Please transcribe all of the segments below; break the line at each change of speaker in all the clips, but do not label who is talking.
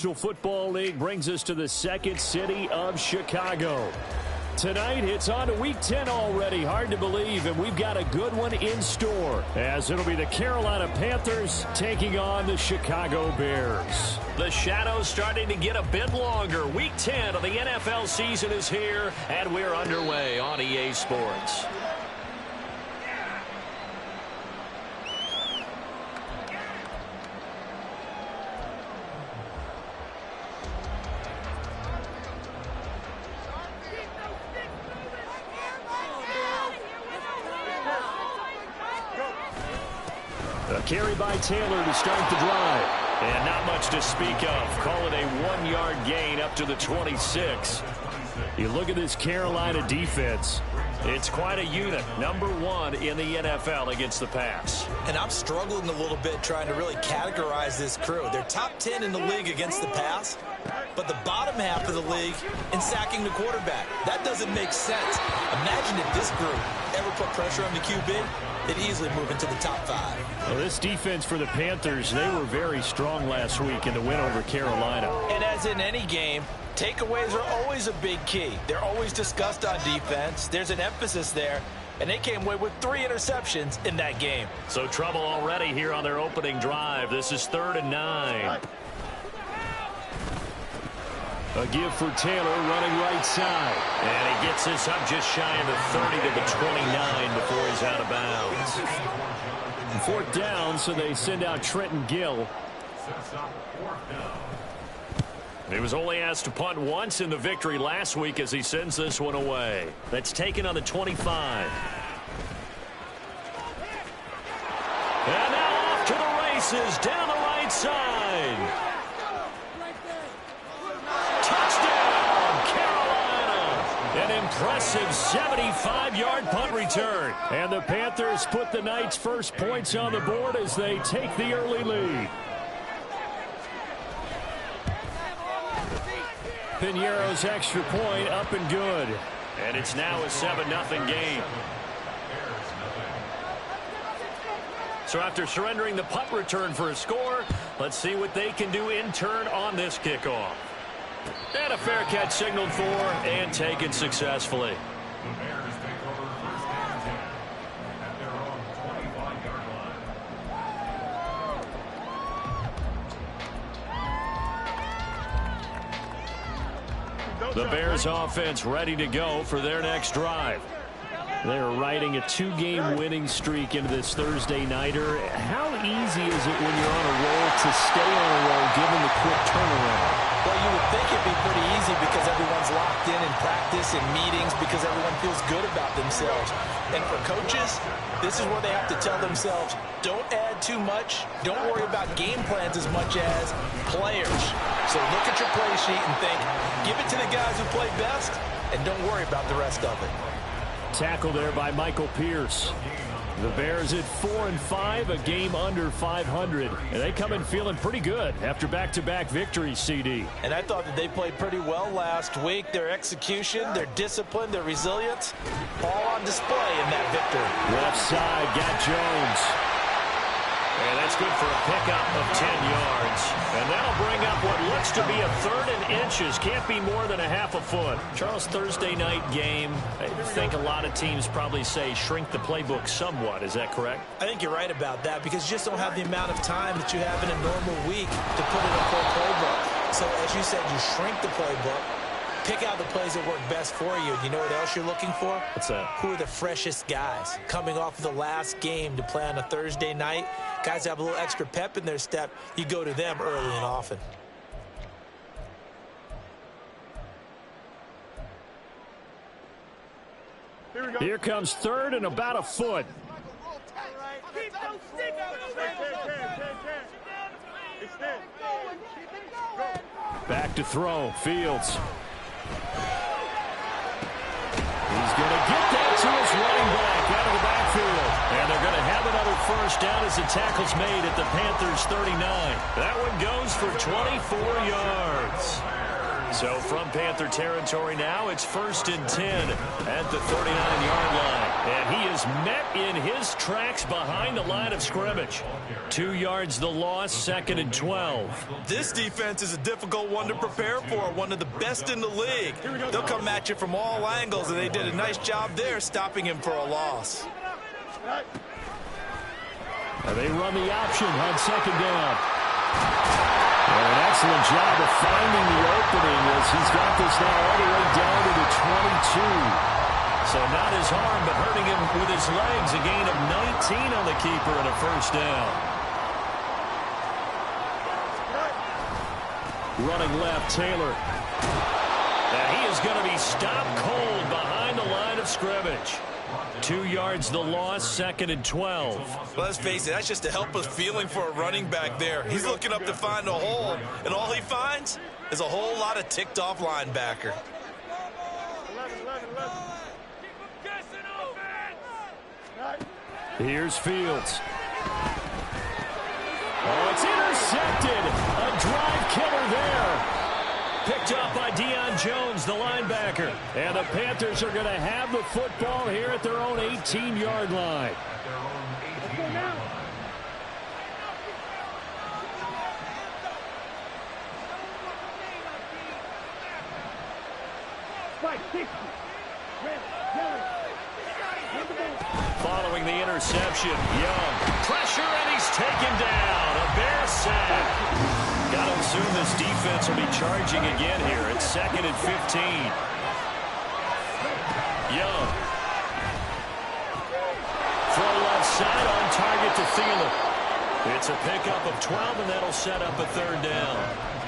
Football League brings us to the second city of Chicago. Tonight, it's on to Week 10 already. Hard to believe, and we've got a good one in store, as it'll be the Carolina Panthers taking on the Chicago Bears.
The shadow's starting to get a bit longer. Week 10 of the NFL season is here, and we're underway on EA Sports.
A carry by Taylor to start the drive.
And not much to speak of. Call it a 1-yard gain up to the 26.
You look at this Carolina defense.
It's quite a unit. Number 1 in the NFL against the pass.
And I'm struggling a little bit trying to really categorize this crew. They're top 10 in the league against the pass, but the bottom half of the league in sacking the quarterback. That doesn't make sense. Imagine if this group ever put pressure on the QB, they'd easily move into the top 5.
Well, this defense for the Panthers, they were very strong last week in the win over Carolina.
And as in any game, takeaways are always a big key. They're always discussed on defense. There's an emphasis there, and they came away with 3 interceptions in that game.
So trouble already here on their opening drive. This is 3rd and 9.
A give for Taylor running right side.
And he gets this up just shy of the 30 to the 29 before he's out of bounds.
4th down, so they send out Trenton Gill.
He was only asked to punt once in the victory last week as he sends this one away. That's taken on the 25. And now off to the races down the right side. Touchdown, Carolina!
An impressive 75-yard punt return. And the Panthers put the night's first points on the board as they take the early lead. Piñeiro's extra point up and good.
And it's now a 7-0 game. So after surrendering the punt return for a score, let's see what they can do in turn on this kickoff. And a fair catch signaled for and taken successfully.
The Bears offense ready to go for their next drive. They're riding a 2-game winning streak into this Thursday nighter. How easy is it when you're on a roll to stay on a roll given the quick turnaround?
Well, you would think it'd be pretty easy because everyone's locked in practice and meetings because everyone feels good about themselves. And for coaches, this is where they have to tell themselves, don't add too much. Don't worry about game plans as much as players. So look at your play sheet and think, give it to the guys who play best, and don't worry about the rest of it.
Tackle there by Michael Pierce. The Bears at 4-5, a game under 500. And they come in feeling pretty good after back-to-back victories, CD.
And I thought that they played pretty well last week. Their execution, their discipline, their resilience, all on display in that victory.
Left side, got Jones.
And that's good for a pickup of 10 yards. And that'll bring up what looks to be a 3rd and inches. Can't be more than a half a foot.
Charles, Thursday night game, I think a lot of teams probably say shrink the playbook somewhat. Is that correct?
I think you're right about that because you just don't have the amount of time that you have in a normal week to put in a full playbook. So as you said, you shrink the playbook. Pick out the plays that work best for you. You know what else you're looking for?
What's that?
Who are the freshest guys coming off of the last game to play on a Thursday night? Guys have a little extra pep in their step. You go to them early and often.
Here comes 3rd and about a foot. Back to throw. Fields. He's going to get that to his running back out of the backfield. And they're going to have another first down as the tackle's made at the Panthers' 39.
That one goes for 24 yards. So from Panther territory now, it's 1st and 10 at the 39-yard line. And he is met in his tracks behind the line of scrimmage. 2 yards the loss, 2nd and 12.
This defense is a difficult one to prepare for, one of the best in the league. They'll come at you from all angles, and they did a nice job there stopping him for a loss.
And they run the option on 2nd down. And an excellent job of finding the opening as he's got this now all the way down to the 22.
So not his arm, but hurting him with his legs. A gain of 19 on the keeper and a 1st down.
Running left, Taylor.
And he is going to be stopped cold behind the line of scrimmage. 2 yards the loss, 2nd and 12.
Let's face it, that's just a helpless feeling for a running back there. He's looking up to find a hole, and all he finds is a whole lot of ticked-off linebacker.
Here's Fields. Oh, it's intercepted. A drive killer there. Picked up by Deion Jones, the linebacker. And the Panthers are going to have the football here at their own 18-yard line.
Following the interception, Young. Pressure, and he's taken down. A Bear sack. Got to assume this defense will be charging again here. It's 2nd and 15. Young. Throw left side on target to Thielen. It's a pickup of 12, and that'll set up a 3rd down.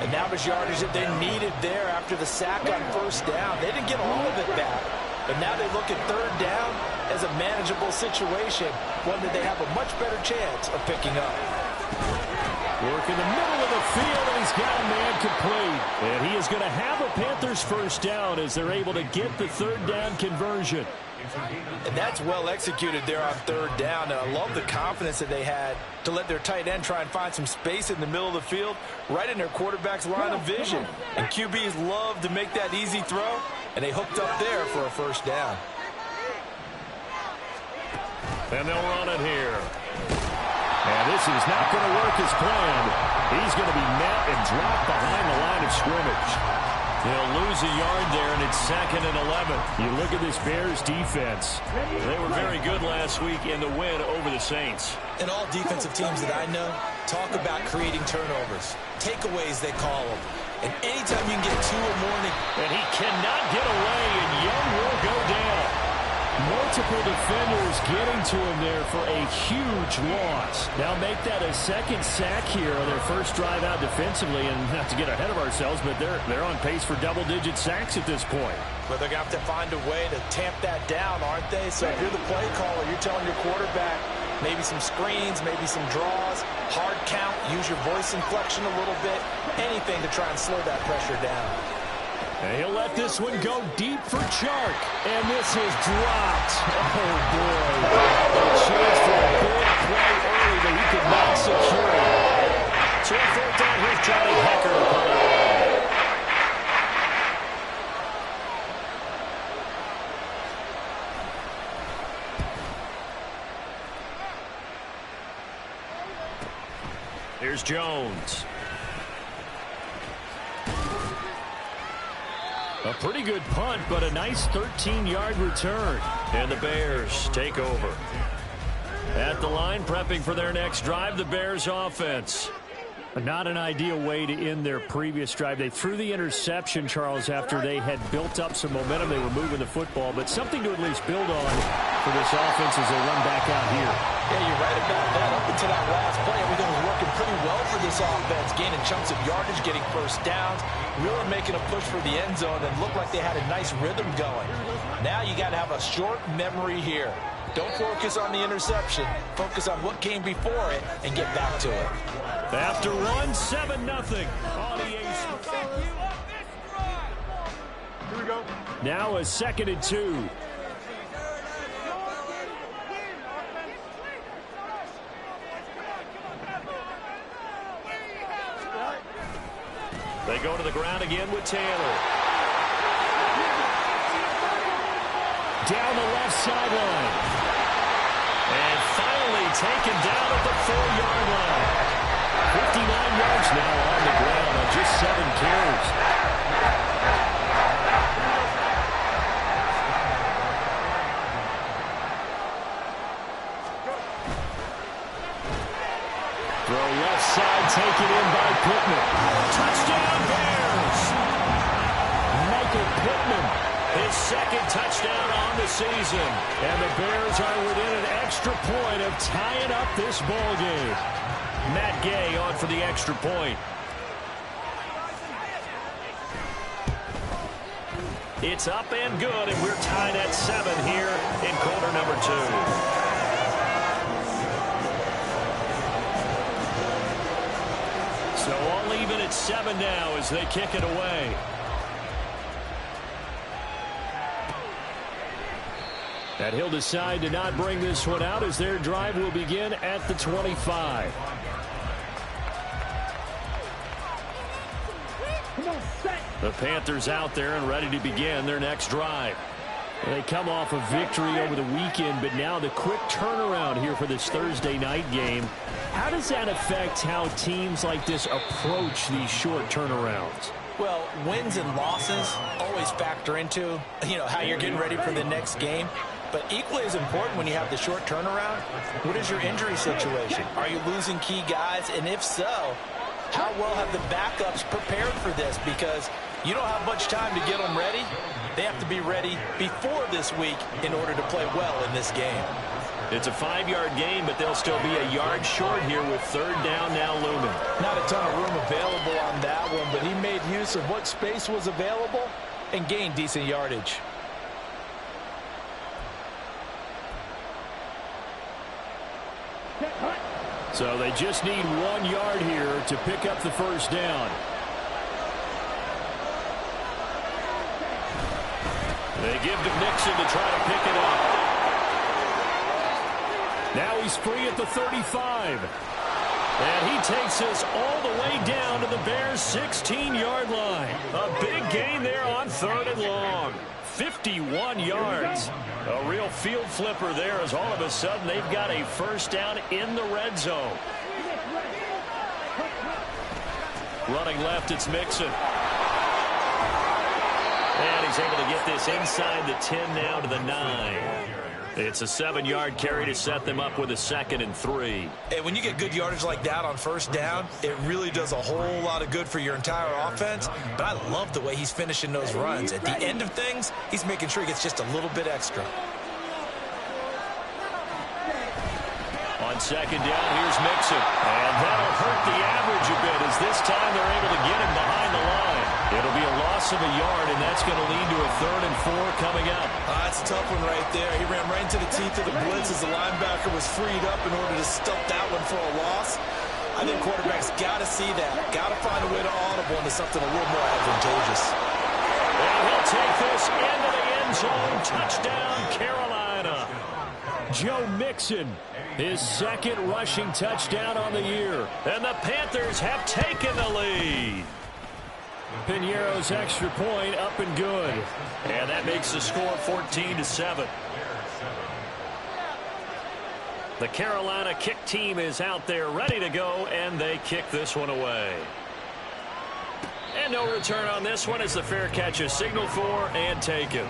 And that was yardage that they needed there after the sack on 1st down. They didn't get all of it back. But now they look at 3rd down as a manageable situation, one that they have a much better chance of picking up.
Work in the middle of the field, and he's got a man complete. And he is going to have a Panthers 1st down as they're able to get the 3rd down conversion.
And that's well executed there on 3rd down. And I love the confidence that they had to let their tight end try and find some space in the middle of the field, right in their quarterback's line of vision. And QBs love to make that easy throw, and they hooked up there for a 1st down.
And they'll run it here.
And this is not going to work as planned. He's going to be met and dropped behind the line of scrimmage.
They'll lose a yard there, and it's 2nd and 11.
You look at this Bears defense.
They were very good last week in the win over the Saints.
And all defensive teams that I know talk about creating turnovers. Takeaways, they call them. And anytime you can get 2 or more...
And he cannot get away, and Young will go down.
Multiple defenders getting to him there for a huge loss. Now make that a 2nd sack here on their 1st drive out defensively, and not to get ahead of ourselves, but they're on pace for double-digit sacks at this point.
But they're going to have to find a way to tamp that down, aren't they? So if you're the play caller, you're telling your quarterback maybe some screens, maybe some draws, hard count, use your voice inflection a little bit, anything to try and slow that pressure down.
And he'll let this one go deep for Chark. And this is dropped. Oh, boy. A chance for a big play early that he could not secure.
So on 4th down, here's Johnny Hecker to put it away. Here's Jones.
A pretty good punt, but a nice 13-yard return.
And the Bears take over. At the line, prepping for their next drive, the Bears offense.
Not an ideal way to end their previous drive. They threw the interception, Charles, after they had built up some momentum. They were moving the football, but something to at least build on for this offense as they run back out here.
Yeah, you're right about that. Up until that last play, everything was working pretty well for this offense, gaining chunks of yardage, getting 1st downs, really making a push for the end zone, and looked like they had a nice rhythm going. Now you got to have a short memory here. Don't focus on the interception. Focus on what came before it and get back to it.
After 7-0 on the ace.
Here we go.
Now a 2nd and 2.
They go to the ground again with Taylor.
Down the left sideline.
And finally taken down at the 4-yard line.
59 yards now on the ground on just 7 carries. Throw left side, taken in by Pittman.
Touchdown Bears!
Michael Pittman.
His second touchdown on the season.
And the Bears are within an extra point of tying up this ball game.
Matt Gay on for the extra point. It's up and good, and we're tied at 7 here in quarter number 2.
So all even at 7 now as they kick it away. And he'll decide to not bring this one out as their drive will begin at the 25. The Panthers out there and ready to begin their next drive. They come off a victory over the weekend, but now the quick turnaround here for this Thursday night game. How does that affect how teams like this approach these short turnarounds?
Well, wins and losses always factor into, how you're getting ready for the next game. But equally as important when you have the short turnaround, what is your injury situation? Are you losing key guys? And if so, how well have the backups prepared for this? Because you don't have much time to get them ready. They have to be ready before this week in order to play well in this game.
It's a 5-yard game, but they'll still be a yard short here with 3rd down now looming.
Not a ton of room available on that one, but he made use of what space was available and gained decent yardage.
So they just need 1 yard here to pick up the first down.
They give to Mixon to try to pick it up.
Now he's free at the 35. And he takes us all the way down to the Bears' 16-yard line.
A big gain there on 3rd and long. 51 yards. A real field flipper there as all of a sudden they've got a first down in the red zone. Running left, it's Mixon. And he's able to get this inside the 10 now to the 9. It's a 7-yard carry to set them up with a 2nd and 3.
And when you get good yardage like that on first down, it really does a whole lot of good for your entire offense. But I love the way he's finishing those runs. At the end of things, he's making sure he gets just a little bit extra.
On 2nd down, here's Mixon. And that'll hurt the average a bit as this time they're able to get him behind the line. It'll be a loss of a yard, and that's going to lead to a 3rd and 4 coming up.
That's a tough one right there. He ran right into the teeth of the blitz as the linebacker was freed up in order to stuff that one for a loss. I think quarterbacks got to see that. Got to find a way to audible into something a little more advantageous.
And he'll take this into the end zone. Touchdown, Carolina.
Joe Mixon, his 2nd rushing touchdown on the year.
And the Panthers have taken the lead.
Piñeiro's extra point up and good.
And that makes the score 14-7. The Carolina kick team is out there ready to go, and they kick this one away. And no return on this one as the fair catch is signaled for and taken.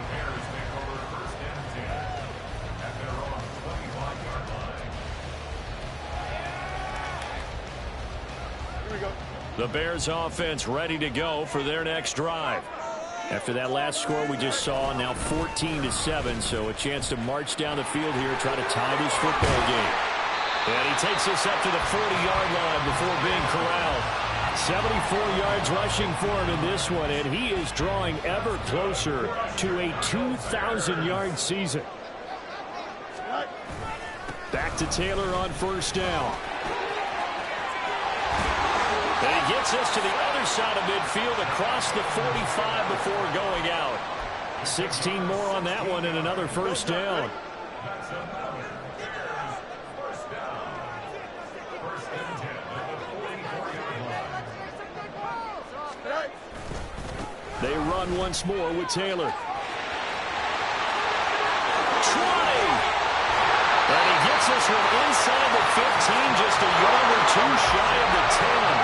The Bears offense ready to go for their next drive. After that last score we just saw, now 14-7, so a chance to march down the field here, try to tie this football game. And he takes us up to the 40-yard line before being corralled.
74 yards rushing for him in this one, and he is drawing ever closer to a 2,000-yard season. Back to Taylor on first down.
And he gets us to the other side of midfield across the 45 before going out.
16 more on that one and another first down. They run once more with Taylor. 20! And he gets this one inside the 15, just a yard or two shy of the 10.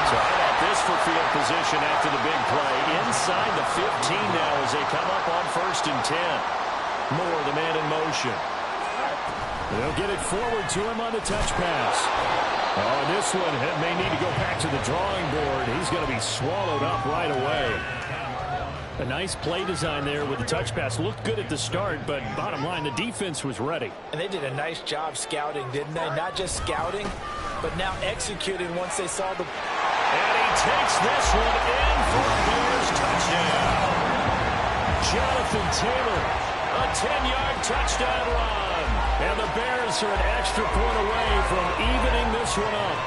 So how about this for field position after the big play? Inside the 15 now as they come up on 1st and 10. Moore, the man in motion. They'll get it forward to him on the touch pass. Oh, this one may need to go back to the drawing board. He's going to be swallowed up right away. A nice play design there with the touch pass. Looked good at the start, but bottom line, the defense was ready.
And they did a nice job scouting, didn't they? Not just scouting, but now executing once they saw the...
And he takes this one in for a Bears touchdown. Jonathan Taylor, a 10-yard touchdown run. And the Bears are an extra point away from evening this one up.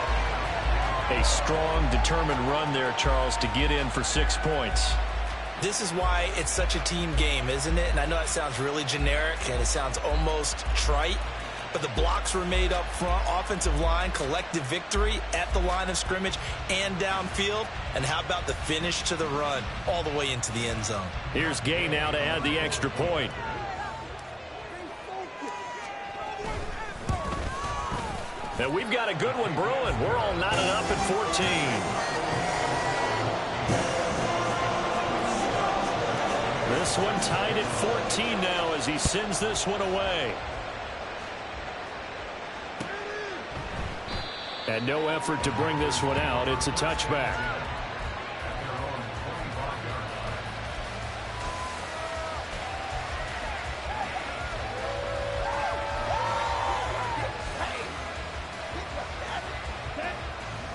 A strong, determined run there, Charles, to get in for 6 points.
This is why it's such a team game, isn't it? And I know that sounds really generic and it sounds almost trite, but the blocks were made up front, offensive line, collective victory at the line of scrimmage and downfield. And how about the finish to the run all the way into the end zone?
Here's Gay now to add the extra point. And we've got a good one brewing. We're all knotted up at 14. This one tied at 14 now as he sends this one away. And no effort to bring this one out. It's a touchback.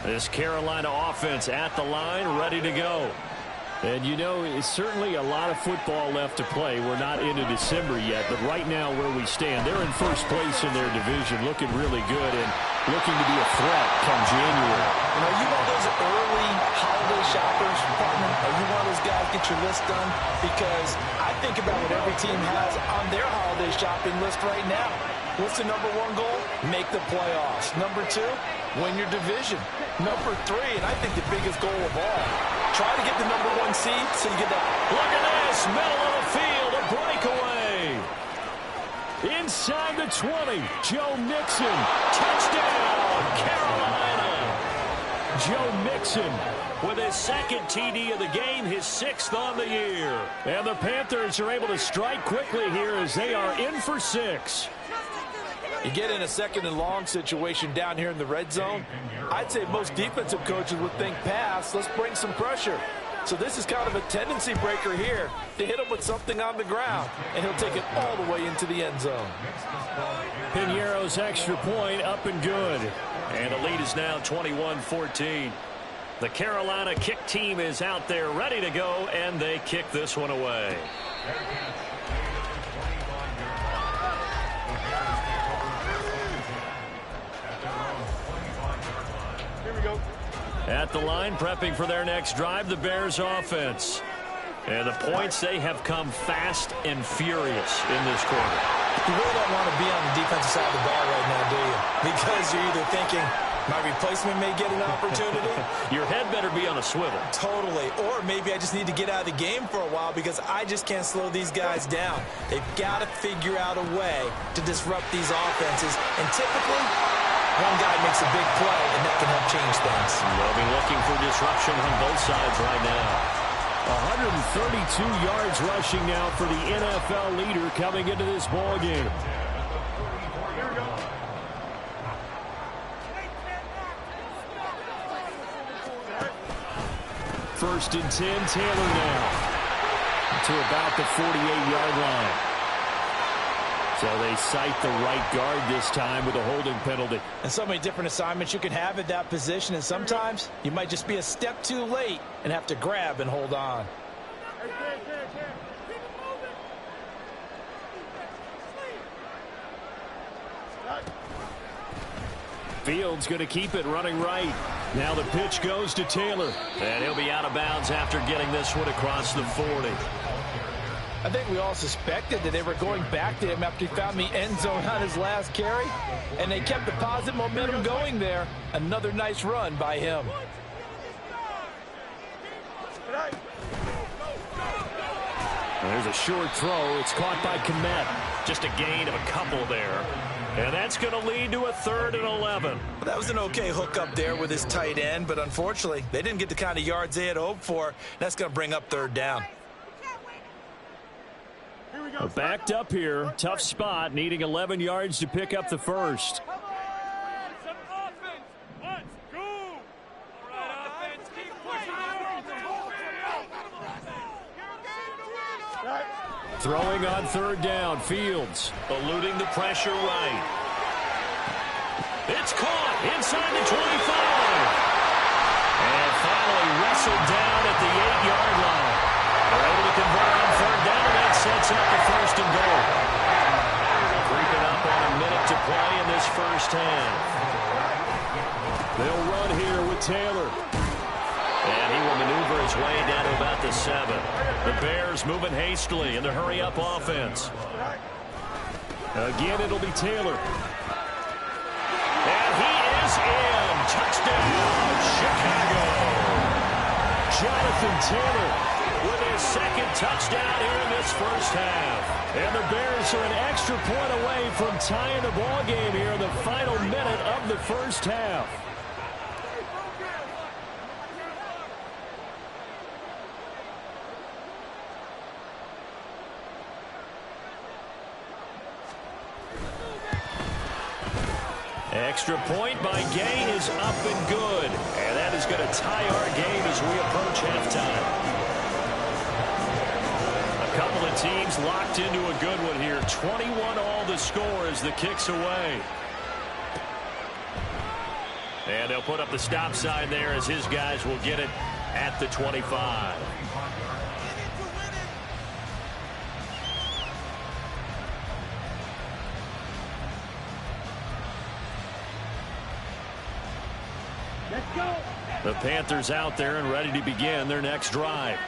This Carolina offense at the line, ready to go. And, you know, it's certainly a lot of football left to play. We're not into December yet, but right now where we stand, they're in first place in their division, looking really good and looking to be a threat come January.
You know, you want those early holiday shoppers, partner? Are you one of those guys get your list done? Because I think about what every team has on their holiday shopping list right now. What's the number one goal? Make the playoffs. Number two, win your division. Number three, and I think the biggest goal of all, try to get the number one seed so you get that.
Look at this, middle of the field, a breakaway. Inside the 20, Joe Mixon, touchdown, Carolina. Joe Mixon with his second TD of the game, his 6th on the year. And the Panthers are able to strike quickly here as they are in for 6.
You get in a 2nd and long situation down here in the red zone, I'd say most defensive coaches would think pass, let's bring some pressure. So this is kind of a tendency breaker here to hit him with something on the ground, and he'll take it all the way into the end zone.
Piñeiro's extra point up and good. And the lead is now 21-14. The Carolina kick team is out there ready to go, and they kick this one away. At the line, prepping for their next drive, the Bears offense. And the points, they have come fast and furious in this quarter.
You really don't want to be on the defensive side of the ball right now, do you? Because you're either thinking, my replacement may get an opportunity.
Your head better be on a swivel.
Totally. Or maybe I just need to get out of the game for a while because I just can't slow these guys down. They've got to figure out a way to disrupt these offenses. And typically, one guy makes a big play, and that can help change things.
They'll be looking for disruption on both sides right now. 132 yards rushing now for the NFL leader coming into this ball game. First and 10, Taylor now to about the 48-yard line. So they cite the right guard this time with a holding penalty.
And so many different assignments you can have at that position, and sometimes you might just be a step too late and have to grab and hold on.
Fields going to keep it running right. Now the pitch goes to Taylor. And he'll be out of bounds after getting this one across the 40.
I think we all suspected that they were going back to him after he found the end zone on his last carry. And they kept the positive momentum going there. Another nice run by him.
And there's a short throw. It's caught by Komet.
Just a gain of a couple there. And that's going to lead to a 3rd and 11.
Well, that was an okay hook up there with his tight end, but unfortunately, they didn't get the kind of yards they had hoped for. That's going to bring up 3rd down.
Backed up here. Tough spot. Needing 11 yards to pick up the first. Throwing on 3rd down. Fields
eluding the pressure right. It's caught inside the 25. And finally wrestled down at the 8-yard line. They're able to convert on 3rd down, and that sets up the 1st and goal. Creeping up on a minute to play in this first half.
They'll run here with Taylor.
And he will maneuver his way down to about the 7. The Bears moving hastily in the hurry-up offense.
Again, it'll be Taylor.
And he is in. Touchdown, Chicago.
Jonathan Taylor
with his 2nd touchdown here in this first half.
And the Bears are an extra point away from tying the ball game here in the final minute of the first half. Extra point by Gay is up and good. And that is going to tie our game as we approach halftime.
A couple of teams locked into a good one here. 21 all the score as the kick's away. And they'll put up the stop sign there as his guys will get it at the 25. The Panthers out there and ready to begin their next drive.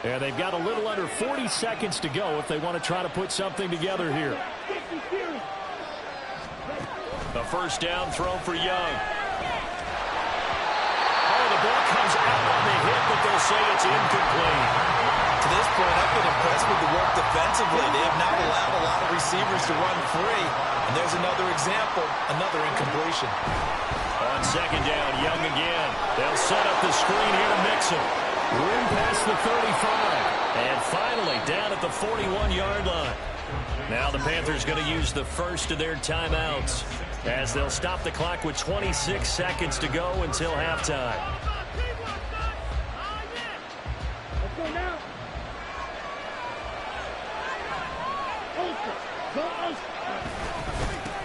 And they've got a little under 40 seconds to go if they want to try to put something together here.
A 1st down throw for Young. Oh, the ball comes out on the hit, but they'll say it's incomplete.
To this point, I've been impressed with the work defensively. They have not allowed a lot of receivers to run free. And there's another example, another incompletion.
On 2nd down, Young again. They'll set up the screen here to mix him.
Room past the 35.
And finally down at the 41-yard line. Now the Panthers going to use the first of their timeouts as they'll stop the clock with 26 seconds to go until halftime.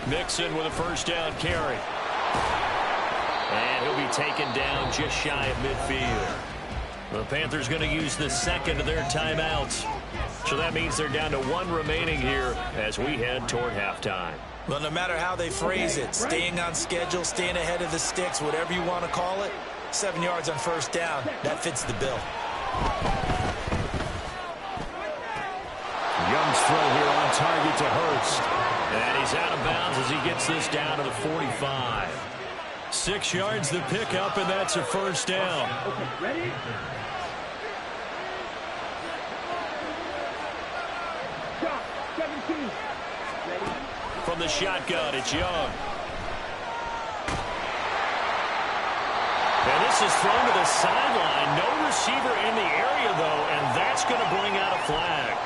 Mixon with a 1st down carry. And he'll be taken down just shy of midfield. The Panthers going to use the 2nd of their timeouts. So that means they're down to 1 remaining here as we head toward halftime.
Well, no matter how they phrase it, staying on schedule, staying ahead of the sticks, whatever you want to call it, 7 yards on 1st down, that fits the bill.
Young's throw here on target to Hurst.
And he's out of bounds as he gets this down to the 45.
6 yards the pickup, and that's a 1st down.
Okay, ready? Shot, 17. Ready?
From the shotgun, it's Young. And this is thrown to the sideline. No receiver in the area, though, and that's going to bring out a flag.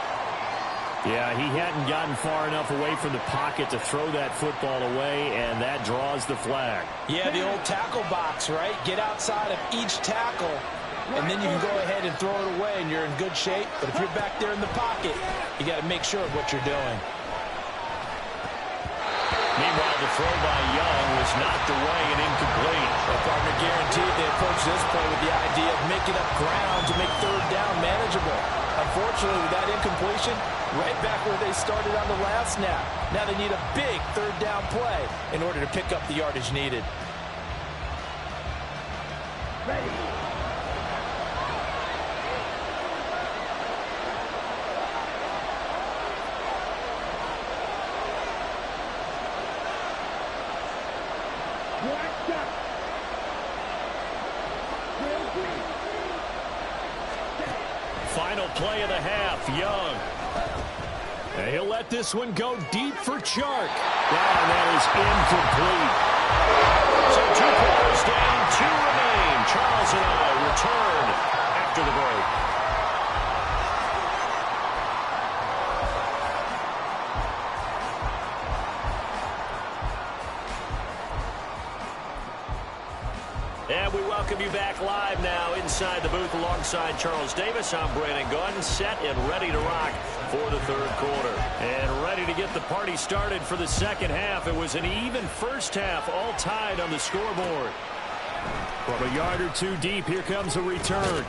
Yeah, he hadn't gotten far enough away from the pocket to throw that football away, and that draws the flag.
Yeah, the old tackle box, right? Get outside of each tackle, and then you can go ahead and throw it away, and you're in good shape. But if you're back there in the pocket, you got to make sure of what you're doing.
Meanwhile, the throw by Young was knocked away and incomplete.
Well, partner, guaranteed they approach this play with the idea of making up ground to make 3rd down manageable. Unfortunately, with that incompletion, right back where they started on the last snap. Now they need a big 3rd down play in order to pick up the yardage needed.
Ready?
final play of the half. Young. And he'll let this one go deep for Chark. And that is incomplete.
So 2 quarters down, 2 remain. Charles and I return after the break. And we welcome you back live now inside the booth alongside Charles Davis. I'm Brandon Gaudin, set and ready to rock for the third quarter. And ready to get the party started for the second half. It was an even first half, all tied on the scoreboard.
From a yard or 2 deep, here comes a return.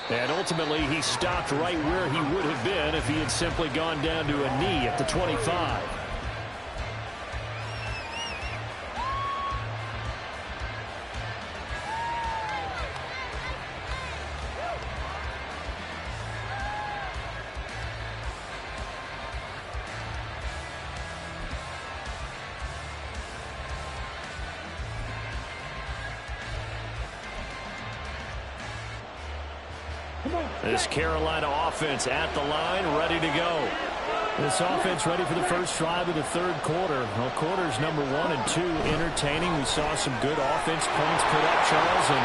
And ultimately, he stopped right where he would have been if he had simply gone down to a knee at the 25. This Carolina offense at the line, ready to go. This offense ready for the first drive of the third quarter. Well, quarters number 1 and 2 entertaining. We saw some good offense points put up, Charles. And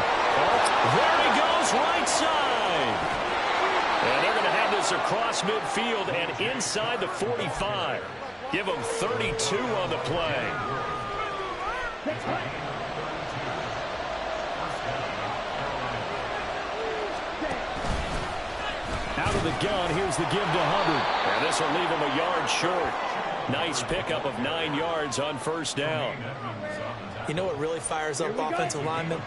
there he goes, right side. And they're going to have this across midfield and inside the 45. Give them 32 on the play.
Out of the gun, here's the give to Hubbard.
And this will leave him a yard short. Nice pickup of 9 yards on first down.
You know what really fires up offensive linemen?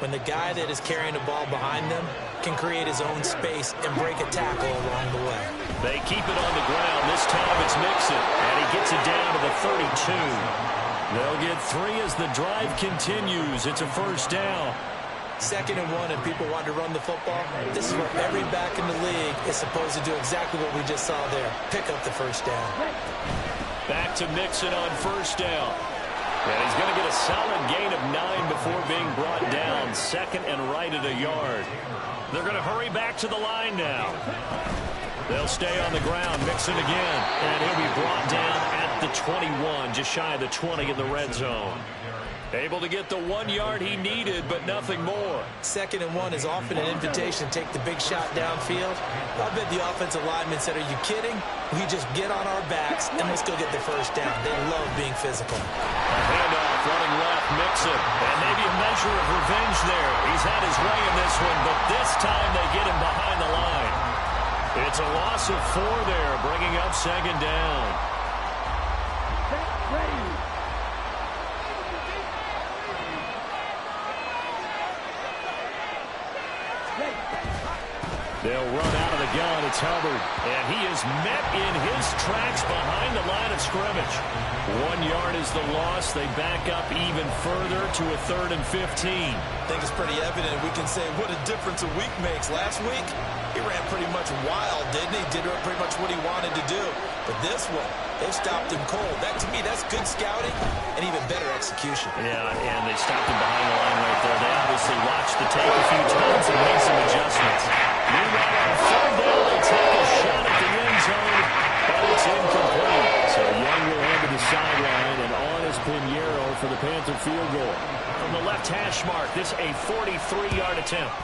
When the guy that is carrying the ball behind them can create his own space and break a tackle along the way.
They keep it on the ground. This time it's Mixon, and he gets it down to the 32.
They'll get 3 as the drive continues. It's a first down.
2nd and 1 and people want to run the football. This is where every back in the league is supposed to do exactly what we just saw there. Pick up the first down.
Back to Mixon on first down. And he's going to get a solid gain of 9 before being brought down. 2nd and right at a yard. They're going to hurry back to the line now. They'll stay on the ground. Mixon again. And he'll be brought down at the 21, just shy of the 20 in the red zone. Able to get the 1 yard he needed, but nothing more.
2nd and 1 is often an invitation to take the big shot downfield. I bet the offensive lineman said, are you kidding? We just get on our backs and let's go get the first down. They love being physical.
A handoff running left, Mixon. And maybe a measure of revenge there. He's had his way in this one, but this time they get him behind the line. It's a loss of 4 there, bringing up 2nd down.
Ready.
They'll run out of the gun. It's Hubbard.
And he is met in his tracks behind the line of scrimmage.
1 yard is the loss. They back up even further to a 3rd and 15.
I think it's pretty evident. We can say what a difference a week makes. Last week, he ran pretty much wild, didn't he? Did pretty much what he wanted to do. But this one, they stopped him cold. That, to me, that's good scouting and even better execution.
Yeah, and they stopped him behind the line right there. They obviously watched the tape a few times and made some adjustments. Meanwhile, on 3rd down, they take a shot at the end zone, but it's incomplete.
So Young will head to the sideline, and on is Pinheiro for the Panther field goal.
From the left hash mark, this a 43-yard attempt.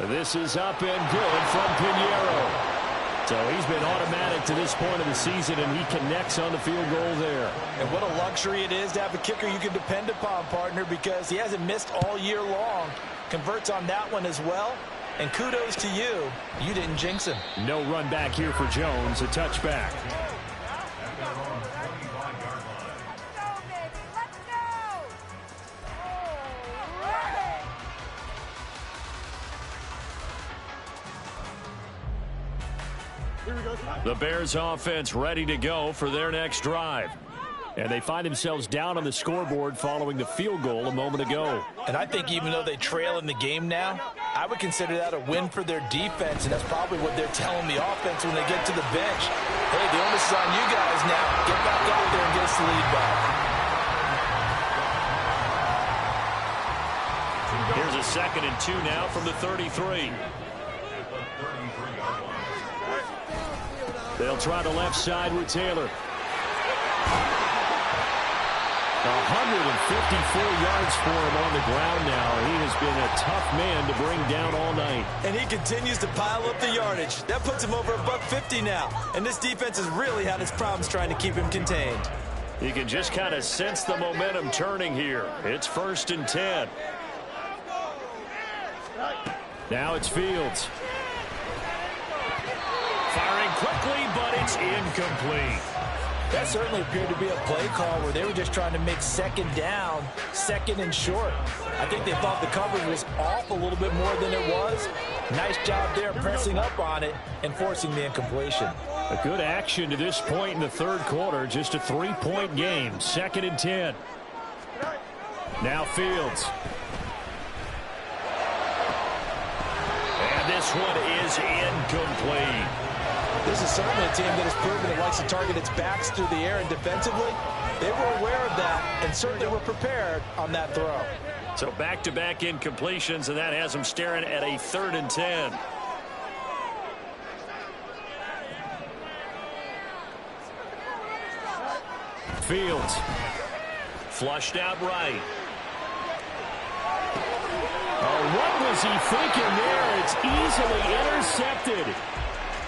This is up and good from Pinheiro. So he's been automatic to this point of the season, and he connects on the field goal there.
And what a luxury it is to have a kicker you can depend upon, partner, because he hasn't missed all year long. Converts on that one as well. And kudos to you. You didn't jinx him.
No run back here for Jones. A touchback. The Bears offense ready to go for their next drive. And they find themselves down on the scoreboard following the field goal a moment ago.
And I think even though they trail in the game now, I would consider that a win for their defense, and that's probably what they're telling the offense when they get to the bench. Hey, the onus is on you guys now. Get back out there and get us the lead back.
Here's a a 2nd and 2 now from the 33.
They'll try the left side with Taylor. 154 yards for him on the ground now. He has been a tough man to bring down all night.
And he continues to pile up the yardage. That puts him over $150 now. And this defense has really had its problems trying to keep him contained.
You can just kind of sense the momentum turning here. It's 1st and 10. Now it's Fields. Firing quickly, but it's incomplete.
That certainly appeared to be a play call where they were just trying to make 2nd down, 2nd and short. I think they thought the coverage was off a little bit more than it was. Nice job there pressing up on it and forcing the incompletion.
A good action to this point in the 3rd quarter. Just a 3-point game. 2nd and 10. Now Fields. And this one is incomplete.
This is certainly a team that has proven it likes to target its backs through the air, and defensively, they were aware of that and certainly were prepared on that throw.
So back-to-back incompletions, and that has them staring at a 3rd and 10. Fields. Flushed out right. Oh, what was he thinking there? It's easily intercepted.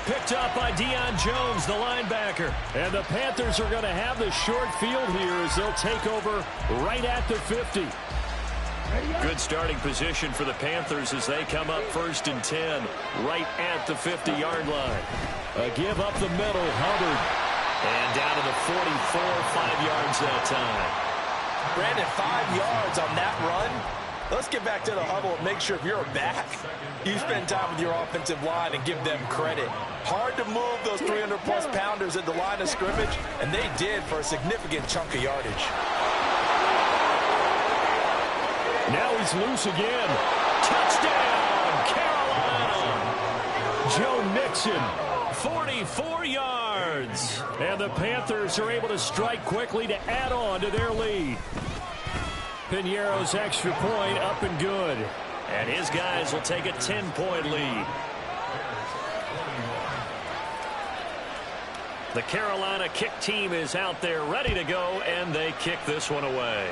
Picked up by Deion Jones, the linebacker. And the Panthers are going to have the short field here as they'll take over right at the 50. Good starting position for the Panthers as they come up 1st and 10 right at the 50-yard line. A give up the middle, Hubbard. And down to the 44, 5 yards that time.
Brandon, 5 yards on that run. Let's get back to the huddle and make sure if you're a back, you spend time with your offensive line and give them credit. Hard to move those 300-plus pounders at the line of scrimmage, and they did for a significant chunk of yardage.
Now he's loose again. Touchdown, Carolina. Joe Mixon, 44 yards. And the Panthers are able to strike quickly to add on to their lead. Piñeiro's extra point up and good. And his guys will take a 10-point lead. The Carolina kick team is out there ready to go, and they kick this one away.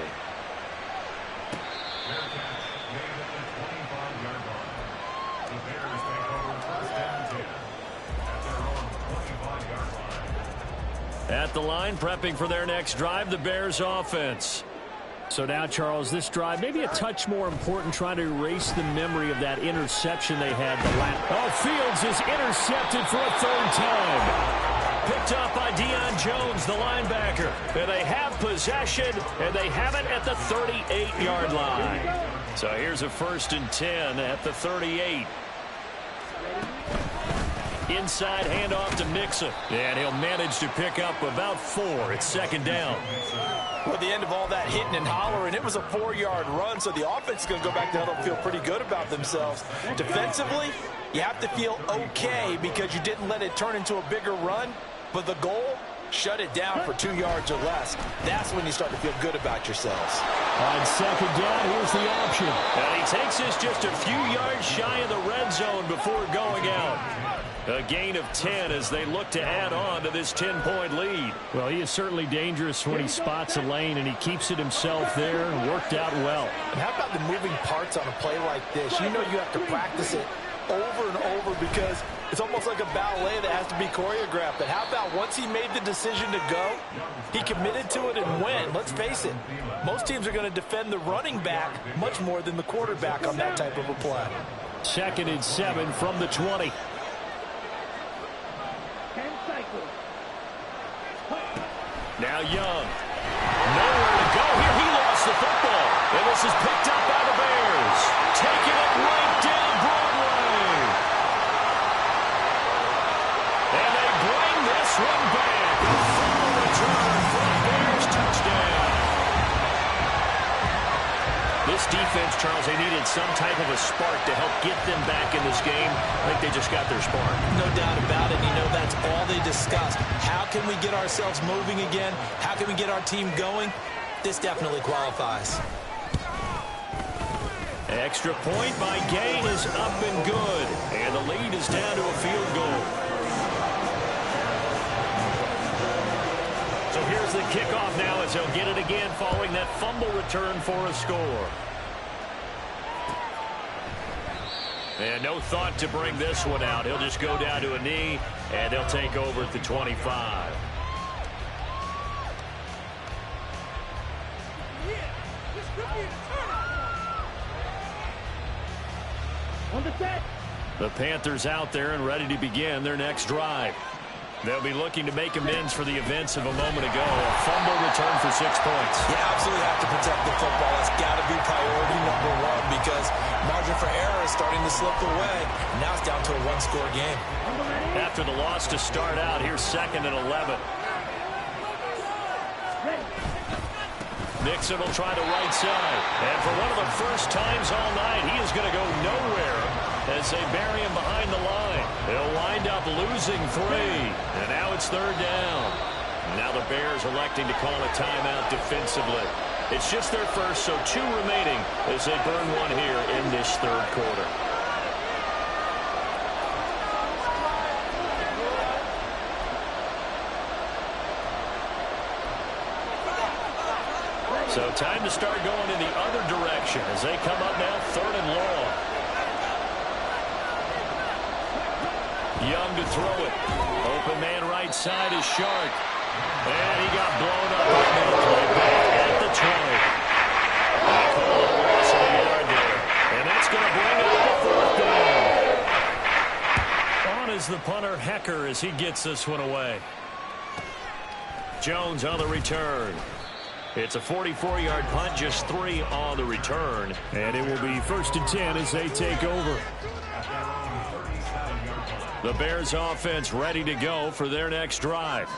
At the line, prepping for their next drive, the Bears offense. So now, Charles, this drive maybe a touch more important, trying to erase the memory of that interception they had the last. Oh, Fields is intercepted for a 3rd time. Picked up by Deion Jones, the linebacker. And they have possession, and they have it at the 38-yard line. So here's a 1st and 10 at the 38. Inside handoff to Mixon. And he'll manage to pick up about 4. It's 2nd down.
Well, at the end of all that hitting and hollering, it was a 4-yard run, so the offense is going to go back to huddle and feel pretty good about themselves. Defensively, you have to feel okay because you didn't let it turn into a bigger run, but the goal, shut it down for 2 yards or less. That's when you start to feel good about yourselves.
On 2nd down, here's the option. And he takes this just a few yards shy of the red zone before going out. A gain of 10 as they look to add on to this 10-point lead. Well, he is certainly dangerous when he spots a lane, and he keeps it himself there and worked out well.
And how about the moving parts on a play like this? You know you have to practice it over and over because it's almost like a ballet that has to be choreographed. But how about once he made the decision to go, he committed to it and went. Let's face it, most teams are going to defend the running back much more than the quarterback on that type of a play.
2nd and 7 from the 20. Now Young. Nowhere to go here. He lost the football. And this is picked up by the Bears. Taking it right down Broadway. And they bring this one back. Full return for the Bears touchdown. This defense, Charles, they needed some type of a spark to help get them back in this game. I think they just got their spark.
No doubt about it. You know, that's all they discussed. How can we get ourselves moving again? How can we get our team going? This definitely qualifies.
Extra point by Gay is up and good. And the lead is down to a field goal. So here's the kickoff now as he'll get it again following that fumble return for a score. And no thought to bring this one out. He'll just go down to a knee, and they'll take over at the 25.
On the set.
The Panthers out there and ready to begin their next drive. They'll be looking to make amends for the events of a moment ago. A fumble return for 6 points.
Yeah, absolutely have to protect the football. That's got to be priority number one because margin for error is starting to slip away. Now it's down to a one-score game.
After the loss to start out, here's 2nd and 11. Nixon will try the right side. And for one of the first times all night, he is going to go nowhere as they bury him behind the line. They'll wind up losing 3. And now it's 3rd down. Now the Bears electing to call a timeout defensively. It's just their first, so 2 remaining as they burn one here in this 3rd quarter. So time to start going in the other direction as they come up now 3rd and long. Young to throw it. Open man right side is Shark. And he got blown up on the play back at the 20. They call a loss of a yard there. And that's going to bring up the 4th down. On is the punter Hecker as he gets this one away. Jones on the return. It's a 44-yard punt, just 3 on the return. And it will be 1st and 10 as they take over. The Bears offense ready to go for their next drive.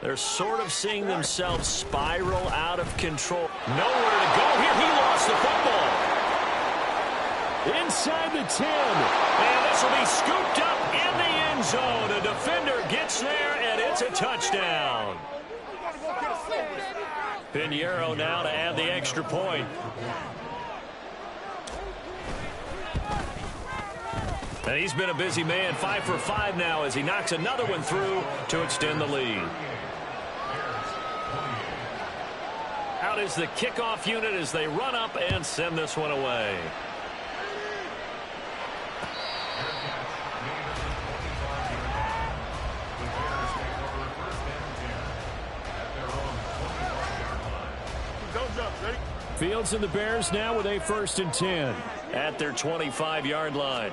They're sort of seeing themselves spiral out of control. Nowhere to go here. He lost the football. Inside the 10. And this will be scooped up in the end zone. A defender gets there, and it's a touchdown. Pinheiro now to add the extra point. And he's been a busy man, 5 for 5 now as he knocks another one through to extend the lead. Out is the kickoff unit as they run up and send this one away. Fields and the Bears now with a 1st and 10 at their 25-yard line.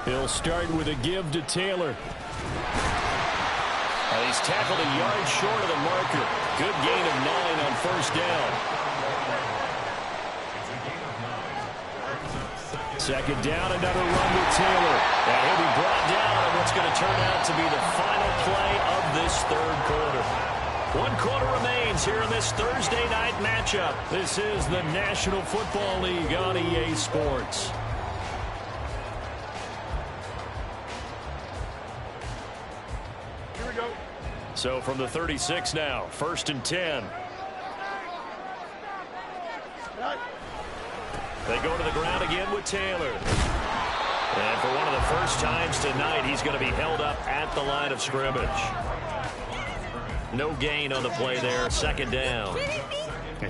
He'll start with a give to Taylor. He's tackled a yard short of the marker. Good gain of 9 on 1st down. 2nd down, another run with Taylor. And he'll be brought down on what's going to turn out to be the final play of this 3rd quarter. 1 quarter remains here in this Thursday night matchup. This is the National Football League on EA Sports.
Here we go.
So from the 36 now, 1st and 10. They go to the ground again with Taylor. And for one of the first times tonight, he's going to be held up at the line of scrimmage. No gain on the play there, 2nd down.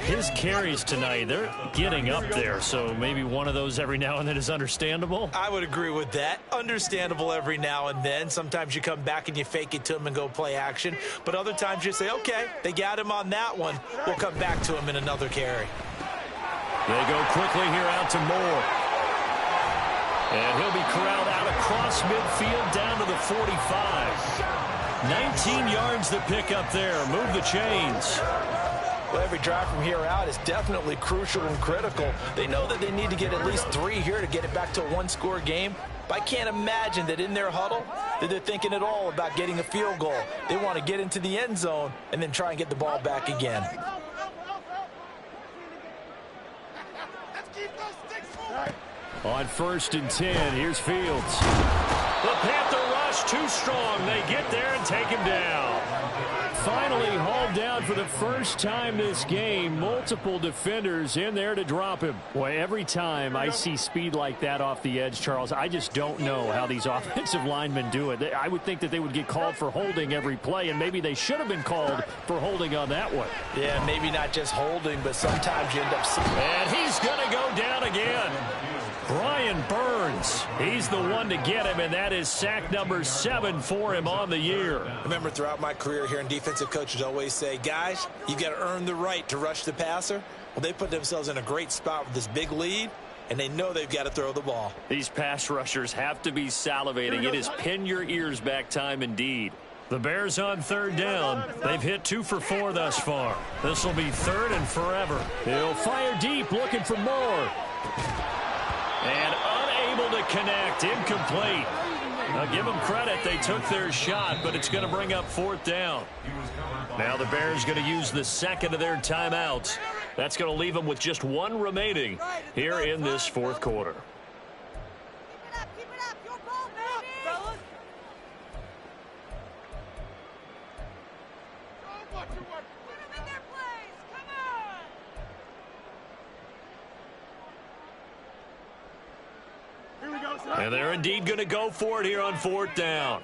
His carries tonight, they're getting up there, so maybe one of those every now and then is understandable.
I would agree with that. Understandable every now and then. Sometimes you come back and you fake it to him and go play action. But other times you say, okay, they got him on that one. We'll come back to him in another carry.
They go quickly here out to Moore. And he'll be corralled out across midfield down to the 45. 19 yards to pick up there. Move the chains.
Well, every drive from here out is definitely crucial and critical. They know that they need to get at least 3 here to get it back to a 1-score game. But I can't imagine that in their huddle that they're thinking at all about getting a field goal. They want to get into the end zone and then try and get the ball back again.
On 1st and 10, here's Fields. The Panther rush too strong. They get there and take him down. finally hauled down for the first time this game. Multiple defenders in there to drop him. Boy, every time I see speed like that off the edge, Charles, I just don't know how these offensive linemen do it. I would think that they would get called for holding every play, and maybe they should have been called for holding on that one.
Yeah, maybe not just holding, but sometimes you end up...
And he's going to go down again. Brian Burns, he's the one to get him, and that is sack number 7 for him on the year.
Remember, throughout my career here, defensive coaches always say, guys, you got to earn the right to rush the passer. Well, they put themselves in a great spot with this big lead, and they know they've got to throw the ball.
These pass rushers have to be salivating. It is pin your ears back time indeed.
The Bears on 3rd down. They've hit 2 for 4 thus far. This will be 3rd and forever. He'll fire deep, looking for more. And unable to connect, incomplete. Now give them credit, they took their shot, but it's going to bring up 4th down. Now the Bears going to use the second of their timeouts. That's going to leave them with just 1 remaining here in this 4th quarter. And they're indeed going to go for it here on 4th down.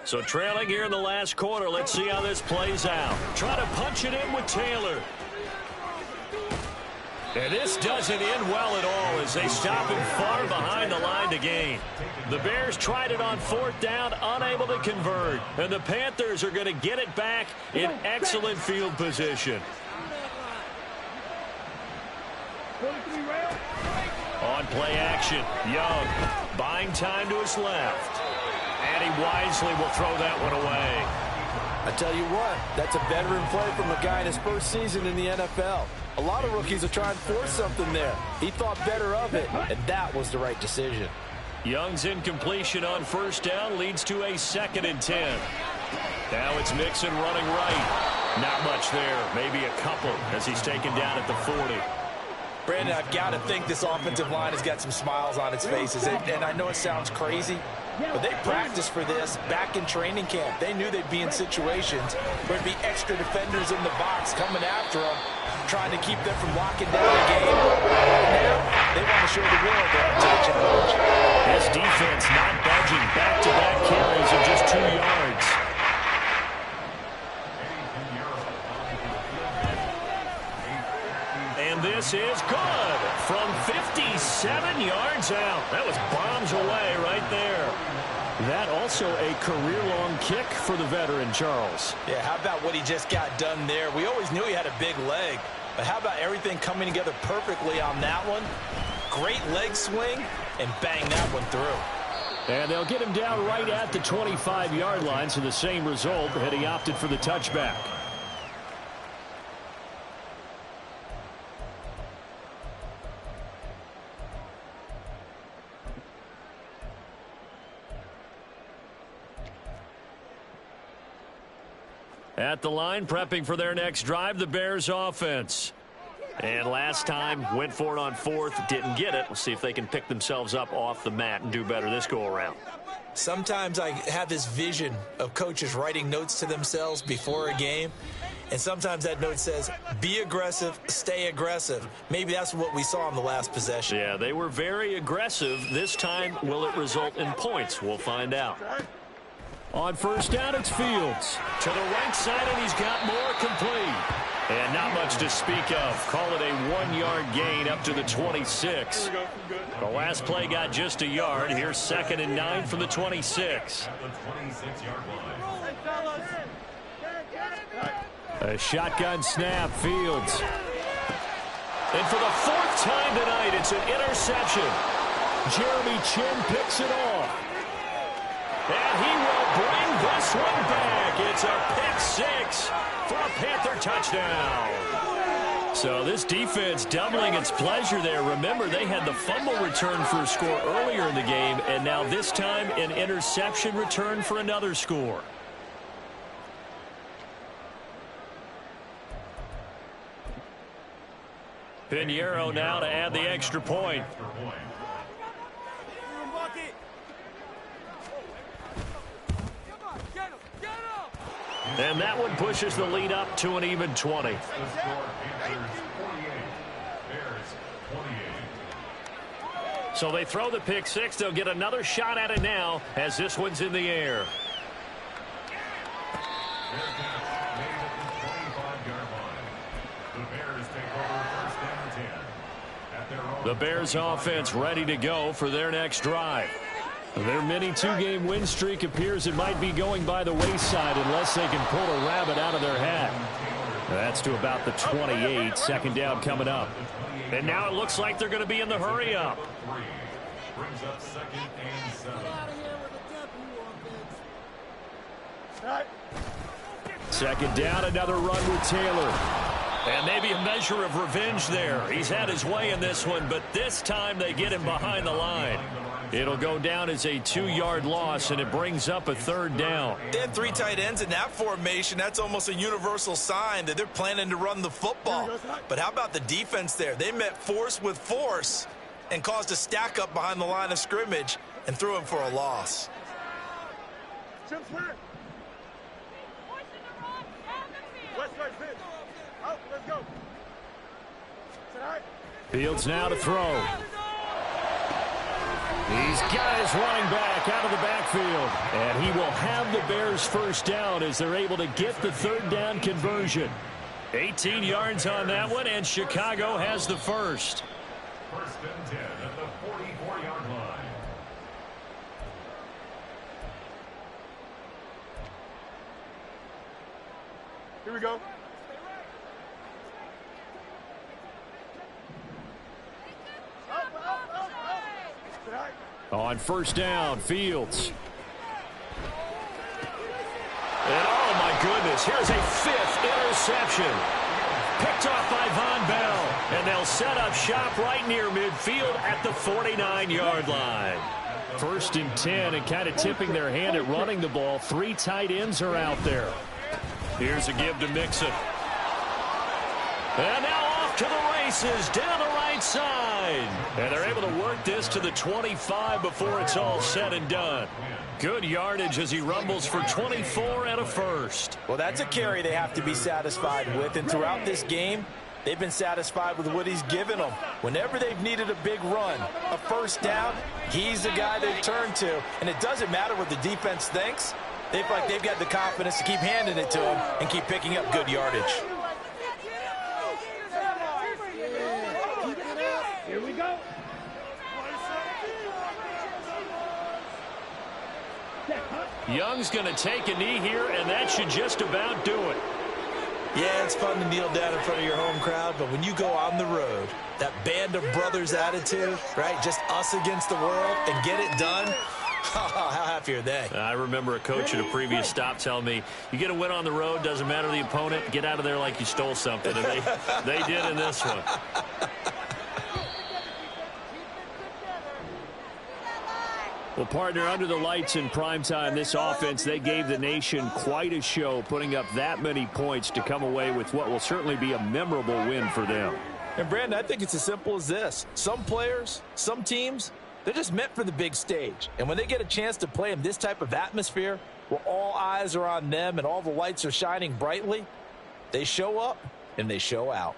So trailing here in the last quarter. Let's see how this plays out. Try to punch it in with Taylor. And this doesn't end well at all as they stop him far behind the line to gain. The Bears tried it on 4th down, unable to convert. And the Panthers are going to get it back in excellent field position. On play action, Young buying time to his left. And he wisely will throw that one away.
I tell you what, that's a veteran play from a guy in his first season in the NFL. A lot of rookies are trying to force something there. He thought better of it, and that was the right decision.
Young's incompletion on 1st down leads to a 2nd and 10. Now it's Mixon running right. Not much there, maybe a couple as he's taken down at the 40.
Brandon, I've got to think this offensive line has got some smiles on its faces. And I know it sounds crazy, but they practiced for this back in training camp. They knew they'd be in situations where there'd be extra defenders in the box coming after them, trying to keep them from locking down the game. Right now, they want to show the world they're touching coach.
This defense not budging. Back-to-back carries of just 2 yards. And this is good from 57 yards out. That was bombs away right there. That also a career-long kick for the veteran, Charles.
Yeah, how about what he just got done there? We always knew he had a big leg, but how about everything coming together perfectly on that one? Great leg swing, and bang that one through.
And they'll get him down right at the 25-yard line, so the same result, had he opted for the touchback. At the line, prepping for their next drive, the Bears offense. And last time, went for it on 4th, didn't get it. We'll see if they can pick themselves up off the mat and do better this go-around.
Sometimes I have this vision of coaches writing notes to themselves before a game, and sometimes that note says, be aggressive, stay aggressive. Maybe that's what we saw in the last possession.
Yeah, they were very aggressive. This time, will it result in points? We'll find out. On 1st down, it's Fields. To the right side, and he's got more complete. And not much to speak of. Call it a 1-yard gain up to the 26. The last play got just a yard. Here's 2nd and 9 from the 26. A shotgun snap, Fields. And for the 4th time tonight, it's an interception. Jeremy Chin picks it off. And he will bring this one back. It's a pick 6 for a Panther touchdown. So this defense doubling its pleasure there. Remember, they had the fumble return for a score earlier in the game, and now this time an interception return for another score. Pinheiro now to add the extra point.
And that one pushes the lead up to an even 20. So they throw the pick six. They'll get another shot at it now as this one's in the air. The Bears offense ready to go for their next drive. Their mini two-game win streak appears it might be going by the wayside unless they can pull a rabbit out of their hat. That's to about the 28. Second down coming up. And now it looks like they're going to be in the hurry up.
Brings up second and 7.
Second down, another run with Taylor.
And maybe a measure of revenge there. He's had his way in this one, but this time they get him behind the line. It'll go down as a 2-yard loss, and it brings up a third down.
They had 3 tight ends in that formation. That's almost a universal sign that they're planning to run the football. But how about the defense there? They met force with force and caused a stack up behind the line of scrimmage and threw him for a loss.
Fields now to throw. He's got his running back out of the backfield. And he will have the Bears first down as they're able to get the third down conversion.
18 yards on that one, and Chicago has the first.
First and 10 at the 44-yard line.
Here we go.
On first down, Fields.
And oh my goodness, here's a 5th interception. Picked off by Von Bell. And they'll set up shop right near midfield at the 49-yard line.
First and 10, and kind of tipping their hand at running the ball. 3 tight ends are out there.
Here's a give to Mixon. And now off to the races down the right side. And they're able to work this to the 25 before it's all said and done. Good yardage as he rumbles for 24 and a first.
Well, that's a carry they have to be satisfied with. And throughout this game, they've been satisfied with what he's given them. Whenever they've needed a big run, a first down, he's the guy they turn to. And it doesn't matter what the defense thinks. They feel like they've got the confidence to keep handing it to him and keep picking up good yardage.
Here we go.
Young's going to take a knee here, and that should just about do it.
Yeah, it's fun to kneel down in front of your home crowd, but when you go on the road, that band of brothers attitude, right, just us against the world and get it done, how happy are they?
I remember a coach at a previous stop telling me, you get a win on the road, doesn't matter the opponent, get out of there like you stole something. And they did in this one.
Well, partner, under the lights in primetime, this offense, they gave the nation quite a show, putting up that many points to come away with what will certainly be a memorable win for them.
And, Brandon, I think it's as simple as this. Some players, some teams, they're just meant for the big stage. And when they get a chance to play in this type of atmosphere where all eyes are on them and all the lights are shining brightly, they show up and they show out.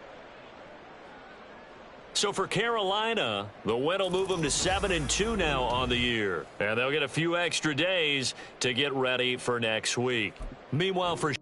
So for Carolina, the win will move them to 7-2 now on the year. And they'll get a few extra days to get ready for next week. Meanwhile, for